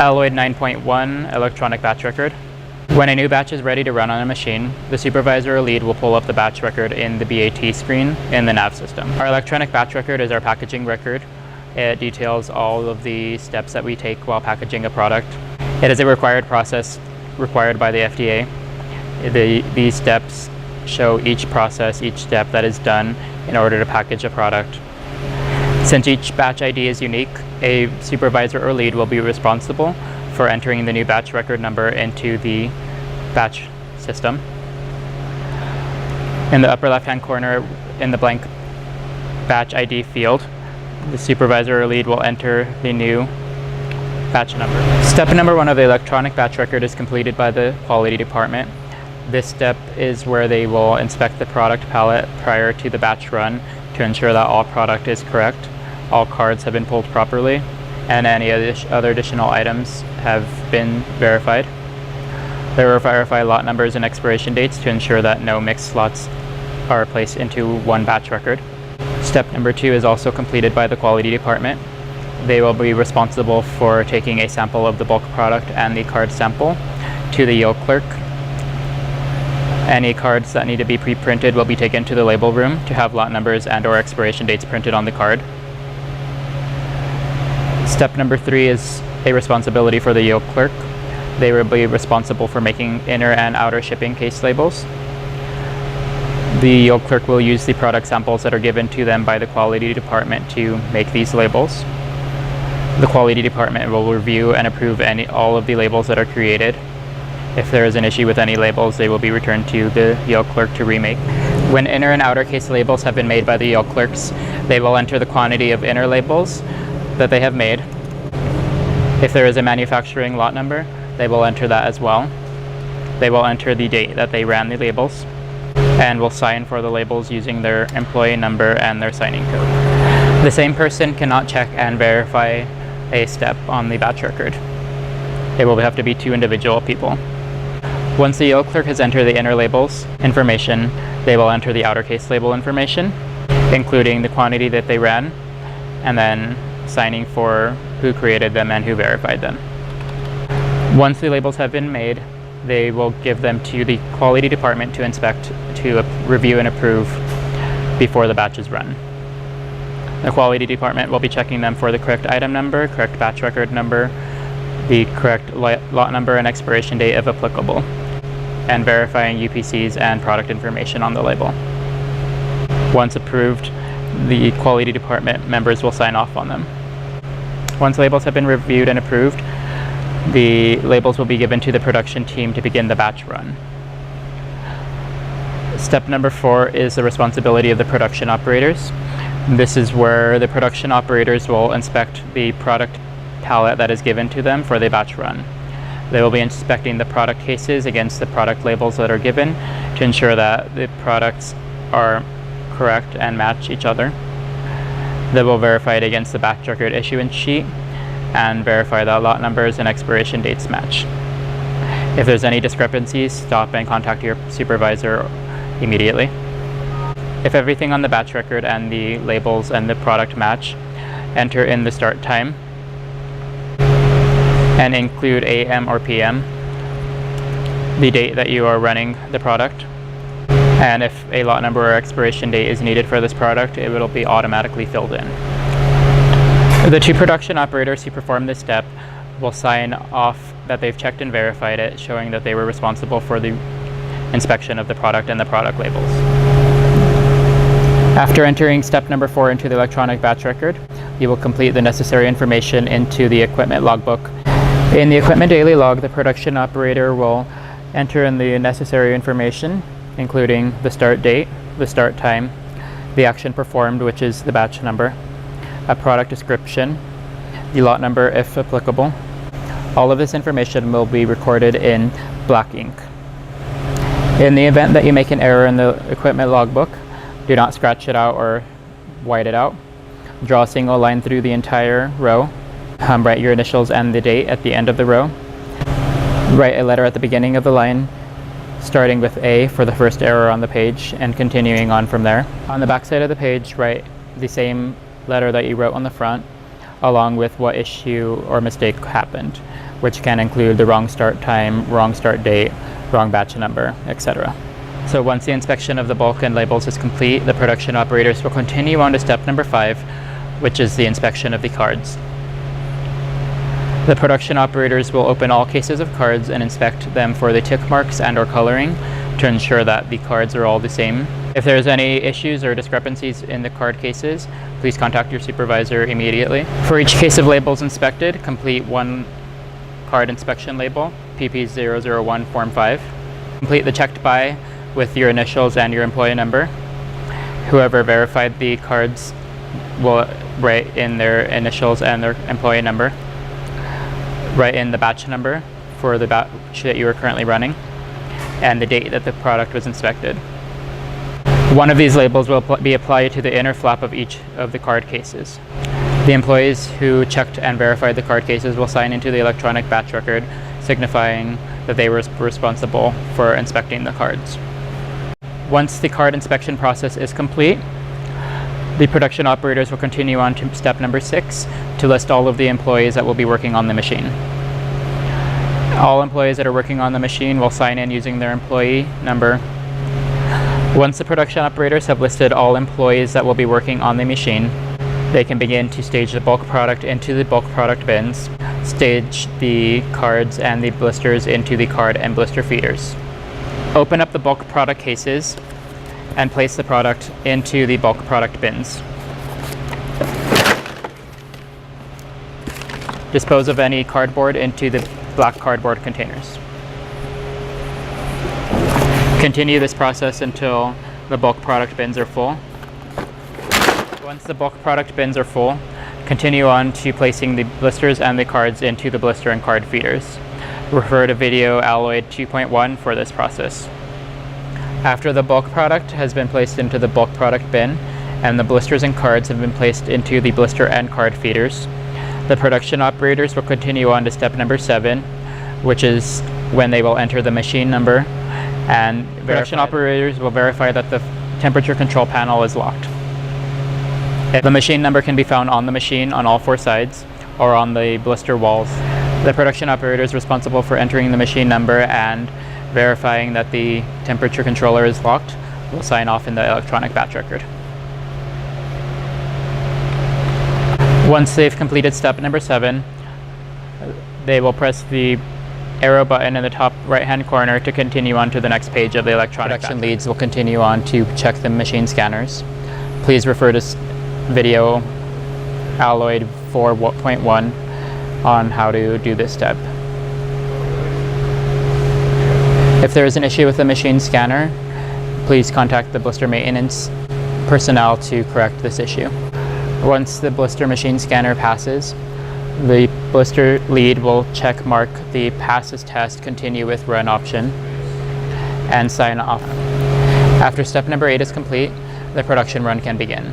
Alloyd 9.1 electronic batch record. When a new batch is ready to run on a machine, the supervisor or lead will pull up the batch record in the BAT screen in the nav system. Our electronic batch record is our packaging record. It details all of the steps that we take while packaging a product. It is a required process required by the FDA. These steps show each process, each step that is done in order to package a product. Since each batch ID is unique, a supervisor or lead will be responsible for entering the new batch record number into the batch system. In the upper left-hand corner, in the blank batch ID field, the supervisor or lead will enter the new batch number. Step number 1 of the electronic batch record is completed by the quality department. This step is where they will inspect the product pallet prior to the batch run to ensure that all product is correct, all cards have been pulled properly, and any other additional items have been verified. They will verify lot numbers and expiration dates to ensure that no mixed lots are placed into one batch record. Step number 2 is also completed by the quality department. They will be responsible for taking a sample of the bulk product and the card sample to the yield clerk. Any cards that need to be pre-printed will be taken to the label room to have lot numbers and/or expiration dates printed on the card. Step number 3 is a responsibility for the yield clerk. They will be responsible for making inner and outer shipping case labels. The yield clerk will use the product samples that are given to them by the quality department to make these labels. The quality department will review and approve all of the labels that are created. If there is an issue with any labels, they will be returned to the yield clerk to remake. When inner and outer case labels have been made by the yield clerks, they will enter the quantity of inner labels that they have made. If there is a manufacturing lot number, they will enter that as well. They will enter the date that they ran the labels and will sign for the labels using their employee number and their signing code. The same person cannot check and verify a step on the batch record. It will have to be 2 individual people. Once the yield clerk has entered the inner labels information, they will enter the outer case label information, including the quantity that they ran, and then signing for who created them and who verified them. Once the labels have been made, they will give them to the quality department to inspect, to review and approve before the batch is run. The quality department will be checking them for the correct item number, correct batch record number, the correct lot number and expiration date if applicable, and verifying UPCs and product information on the label. Once approved, the quality department members will sign off on them. Once labels have been reviewed and approved, the labels will be given to the production team to begin the batch run. Step number 4 is the responsibility of the production operators. This is where the production operators will inspect the product pallet that is given to them for the batch run. They will be inspecting the product cases against the product labels that are given to ensure that the products are correct and match each other. They will verify it against the batch record issuance sheet and verify that lot numbers and expiration dates match. If there's any discrepancies, stop and contact your supervisor immediately. If everything on the batch record and the labels and the product match, enter in the start time and include AM or PM, the date that you are running the product, and if a lot number or expiration date is needed for this product, it will be automatically filled in. The 2 production operators who perform this step will sign off that they've checked and verified it, showing that they were responsible for the inspection of the product and the product labels. After entering step number 4 into the electronic batch record, you will complete the necessary information into the equipment logbook. In the equipment daily log, the production operator will enter in the necessary information, including the start date, the start time, the action performed, which is the batch number, a product description, the lot number if applicable. All of this information will be recorded in black ink. In the event that you make an error in the equipment logbook, do not scratch it out or white it out. Draw a single line through the entire row. Write your initials and the date at the end of the row. Write a letter at the beginning of the line, starting with A for the first error on the page and continuing on from there. On the back side of the page, write the same letter that you wrote on the front, along with what issue or mistake happened, which can include the wrong start time, wrong start date, wrong batch number, etc. So once the inspection of the bulk and labels is complete, the production operators will continue on to step number 5, which is the inspection of the cards. The production operators will open all cases of cards and inspect them for the tick marks and or coloring to ensure that the cards are all the same. If there's any issues or discrepancies in the card cases, please contact your supervisor immediately. For each case of labels inspected, complete one card inspection label, PP001 Form 5. Complete the checked by with your initials and your employee number. Whoever verified the cards will write in their initials and their employee number. Write in the batch number for the batch that you are currently running and the date that the product was inspected. One of these labels will be applied to the inner flap of each of the card cases. The employees who checked and verified the card cases will sign into the electronic batch record, signifying that they were responsible for inspecting the cards. Once the card inspection process is complete, the production operators will continue on to step number 6 to list all of the employees that will be working on the machine. All employees that are working on the machine will sign in using their employee number. Once the production operators have listed all employees that will be working on the machine, they can begin to stage the bulk product into the bulk product bins, stage the cards and the blisters into the card and blister feeders. Open up the bulk product cases and place the product into the bulk product bins. Dispose of any cardboard into the black cardboard containers. Continue this process until the bulk product bins are full. Once the bulk product bins are full, continue on to placing the blisters and the cards into the blister and card feeders. Refer to video Alloyd 2.1 for this process. After the bulk product has been placed into the bulk product bin and the blisters and cards have been placed into the blister and card feeders, the production operators will continue on to step number 7, which is when they will enter the machine number, and production operators will verify that the temperature control panel is locked. The machine number can be found on the machine on all 4 sides or on the blister walls. The production operators responsible for entering the machine number and verifying that the temperature controller is locked will sign off in the electronic batch record. Once they've completed step number 7, they will press the arrow button in the top right-hand corner to continue on to the next page of the electronic production leads will continue on to check the machine scanners. Please refer to video Alloyd 4.1 on how to do this step. If there is an issue with the machine scanner, please contact the blister maintenance personnel to correct this issue. Once the blister machine scanner passes, the blister lead will check mark the passes test continue with run option and sign off. After step number 8 is complete, the production run can begin.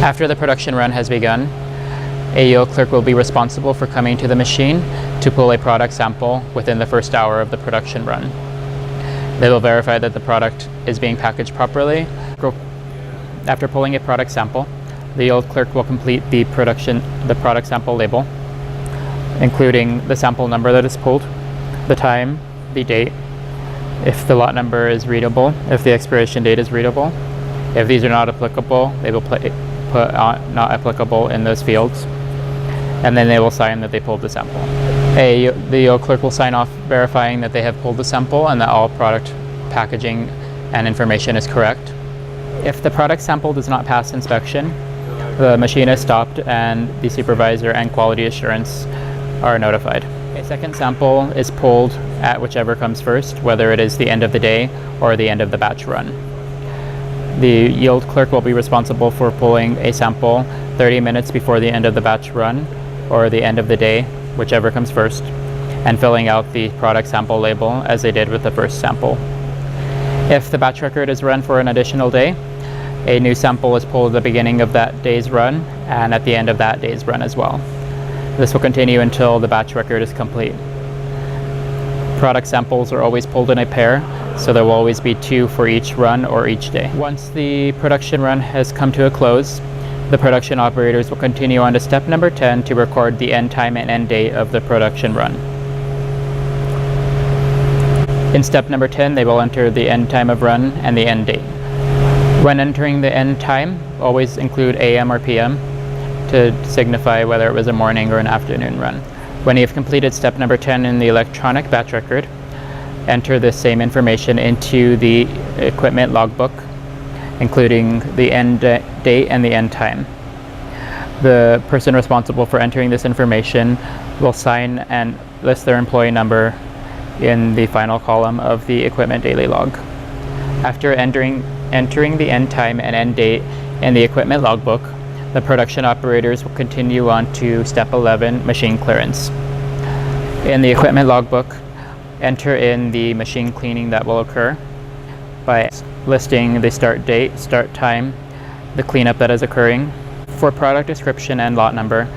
After the production run has begun, a yield clerk will be responsible for coming to the machine to pull a product sample within the first hour of the production run. They will verify that the product is being packaged properly. After pulling a product sample, the yield clerk will complete the product sample label, including the sample number that is pulled, the time, the date, if the lot number is readable, if the expiration date is readable. If these are not applicable, they will put not applicable in those fields, and then they will sign that they pulled the sample. The yield clerk will sign off verifying that they have pulled the sample and that all product packaging and information is correct. If the product sample does not pass inspection, the machine is stopped and the supervisor and quality assurance are notified. A second sample is pulled at whichever comes first, whether it is the end of the day or the end of the batch run. The yield clerk will be responsible for pulling a sample 30 minutes before the end of the batch run or the end of the day, whichever comes first, and filling out the product sample label as they did with the first sample. If the batch record is run for an additional day, a new sample is pulled at the beginning of that day's run and at the end of that day's run as well. This will continue until the batch record is complete. Product samples are always pulled in a pair, so there will always be 2 for each run or each day. Once the production run has come to a close, The production operators will continue on to step number 10 to record the end time and end date of the production run. In step number 10, they will enter the end time of run and the end date. When entering the end time, always include AM or PM to signify whether it was a morning or an afternoon run. When you've completed step number 10 in the electronic batch record, enter the same information into the equipment logbook, including the end date and the end time. The person responsible for entering this information will sign and list their employee number in the final column of the equipment daily log. After entering the end time and end date in the equipment logbook, the production operators will continue on to step 11, machine clearance. In the equipment logbook, enter in the machine cleaning that will occur by listing the start date, start time, the cleanup that is occurring. For product description and lot number,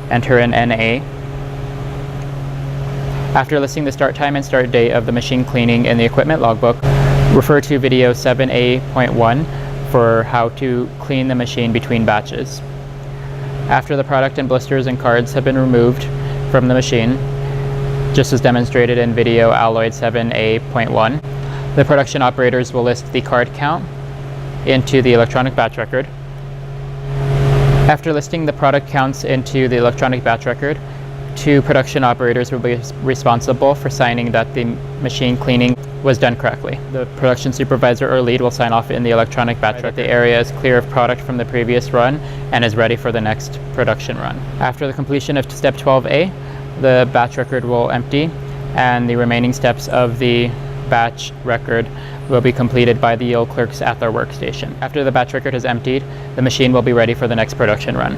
enter in NA. After listing the start time and start date of the machine cleaning in the equipment logbook, refer to video 7A.1 for how to clean the machine between batches. After the product and blisters and cards have been removed from the machine, just as demonstrated in video Alloyd 7A.1, the production operators will list the card count into the electronic batch record. After listing the product counts into the electronic batch record, 2 production operators will be responsible for signing that the machine cleaning was done correctly. The production supervisor or lead will sign off in the electronic batch record. The area is clear of product from the previous run and is ready for the next production run. After the completion of step 12A, the batch record will empty and the remaining steps of the batch record will be completed by the yield clerks at their workstation. After the batch record is emptied, the machine will be ready for the next production run.